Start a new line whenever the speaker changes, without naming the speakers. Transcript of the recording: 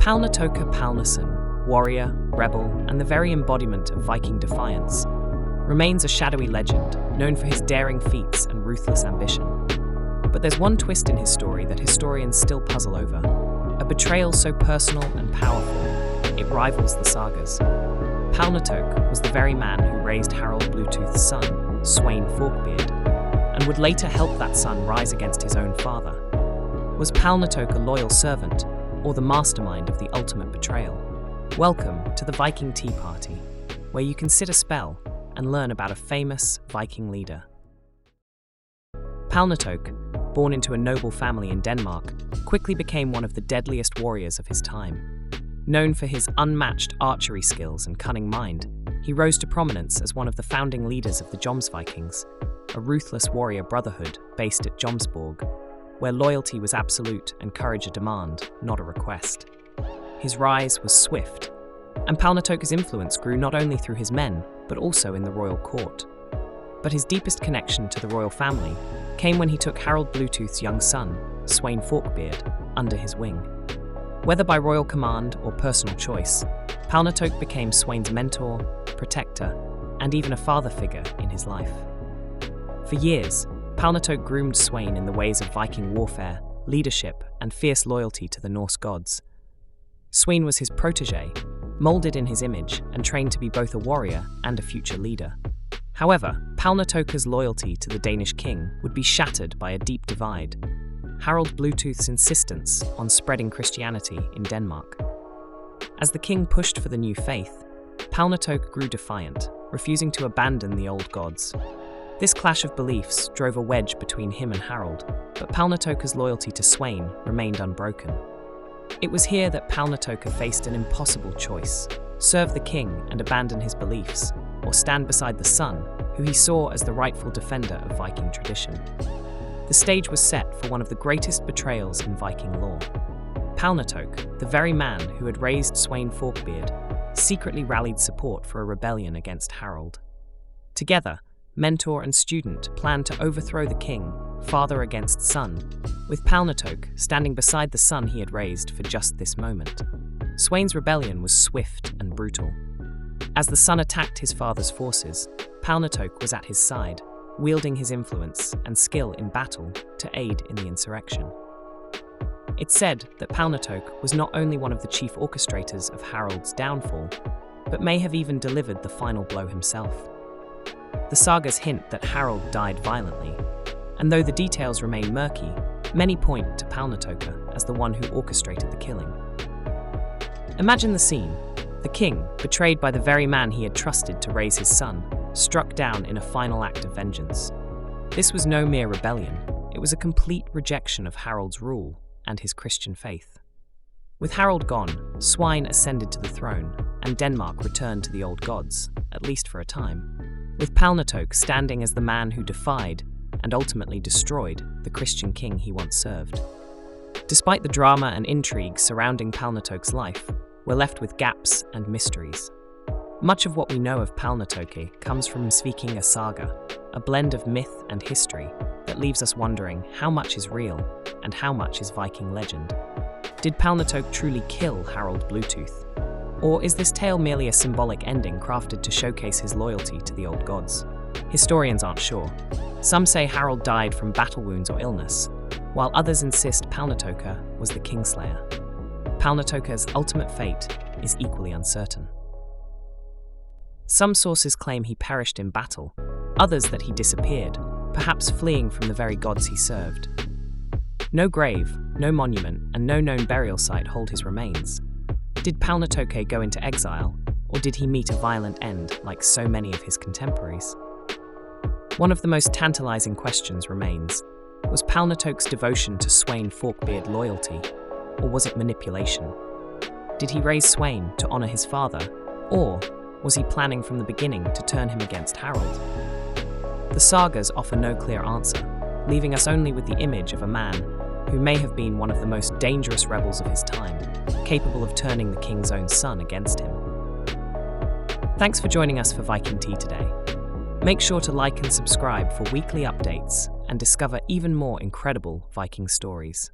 Palnatoke Palnersson, warrior, rebel, and the very embodiment of Viking defiance, remains a shadowy legend known for his daring feats and ruthless ambition. But there's one twist in his story that historians still puzzle over, a betrayal so personal and powerful, it rivals the sagas. Palnatoke was the very man who raised Harald Bluetooth's son, Sweyn Forkbeard, and would later help that son rise against his own father. Was Palnatoke a loyal servant, or the mastermind of the ultimate betrayal? Welcome to the Viking Tea Party, where you can sit a spell and learn about a famous Viking leader. Palnatoke, born into a noble family in Denmark, quickly became one of the deadliest warriors of his time. Known for his unmatched archery skills and cunning mind, he rose to prominence as one of the founding leaders of the Jomsvikings, a ruthless warrior brotherhood based at Jomsborg, where loyalty was absolute and courage a demand, not a request. His rise was swift, and Palnatoke's influence grew not only through his men, but also in the royal court. But his deepest connection to the royal family came when he took Harald Bluetooth's young son, Sweyn Forkbeard, under his wing. Whether by royal command or personal choice, Palnatoke became Sweyn's mentor, protector, and even a father figure in his life. For years, Palnatoke groomed Sweyn in the ways of Viking warfare, leadership, and fierce loyalty to the Norse gods. Sweyn was his protege, molded in his image and trained to be both a warrior and a future leader. However, Palnatoke's loyalty to the Danish king would be shattered by a deep divide: Harald Bluetooth's insistence on spreading Christianity in Denmark. As the king pushed for the new faith, Palnatoke grew defiant, refusing to abandon the old gods. This clash of beliefs drove a wedge between him and Harald, but Palnatoke's loyalty to Sweyn remained unbroken. It was here that Palnatoke faced an impossible choice: serve the king and abandon his beliefs, or stand beside the son, who he saw as the rightful defender of Viking tradition. The stage was set for one of the greatest betrayals in Viking lore. Palnatoke, the very man who had raised Sweyn Forkbeard, secretly rallied support for a rebellion against Harald. Together, mentor and student planned to overthrow the king, father against son, with Palnatoke standing beside the son he had raised for just this moment. Sweyn's rebellion was swift and brutal. As the son attacked his father's forces, Palnatoke was at his side, wielding his influence and skill in battle to aid in the insurrection. It's said that Palnatoke was not only one of the chief orchestrators of Harald's downfall, but may have even delivered the final blow himself. The sagas hint that Harald died violently, and though the details remain murky, many point to Palnatoke as the one who orchestrated the killing. Imagine the scene: the king, betrayed by the very man he had trusted to raise his son, struck down in a final act of vengeance. This was no mere rebellion, it was a complete rejection of Harald's rule and his Christian faith. With Harald gone, Sweyn ascended to the throne, and Denmark returned to the old gods, at least for a time, with Palnatoke standing as the man who defied and ultimately destroyed the Christian king he once served. Despite the drama and intrigue surrounding Palnatoke's life, we're left with gaps and mysteries. Much of what we know of Palnatoke comes from Jomsviking, a saga, a blend of myth and history that leaves us wondering how much is real and how much is Viking legend. Did Palnatoke truly kill Harald Bluetooth? Or is this tale merely a symbolic ending crafted to showcase his loyalty to the old gods? Historians aren't sure. Some say Harald died from battle wounds or illness, while others insist Palnatoke was the kingslayer. Palnatoke's ultimate fate is equally uncertain. Some sources claim he perished in battle, others that he disappeared, perhaps fleeing from the very gods he served. No grave, no monument, and no known burial site hold his remains. Did Palnatoke go into exile, or did he meet a violent end like so many of his contemporaries? One of the most tantalizing questions remains: was Palnatoke's devotion to Sweyn Forkbeard loyalty, or was it manipulation? Did he raise Sweyn to honor his father, or was he planning from the beginning to turn him against Harald? The sagas offer no clear answer, leaving us only with the image of a man who may have been one of the most dangerous rebels of his time, capable of turning the king's own son against him. Thanks for joining us for Viking Tea today. Make sure to like and subscribe for weekly updates and discover even more incredible Viking stories.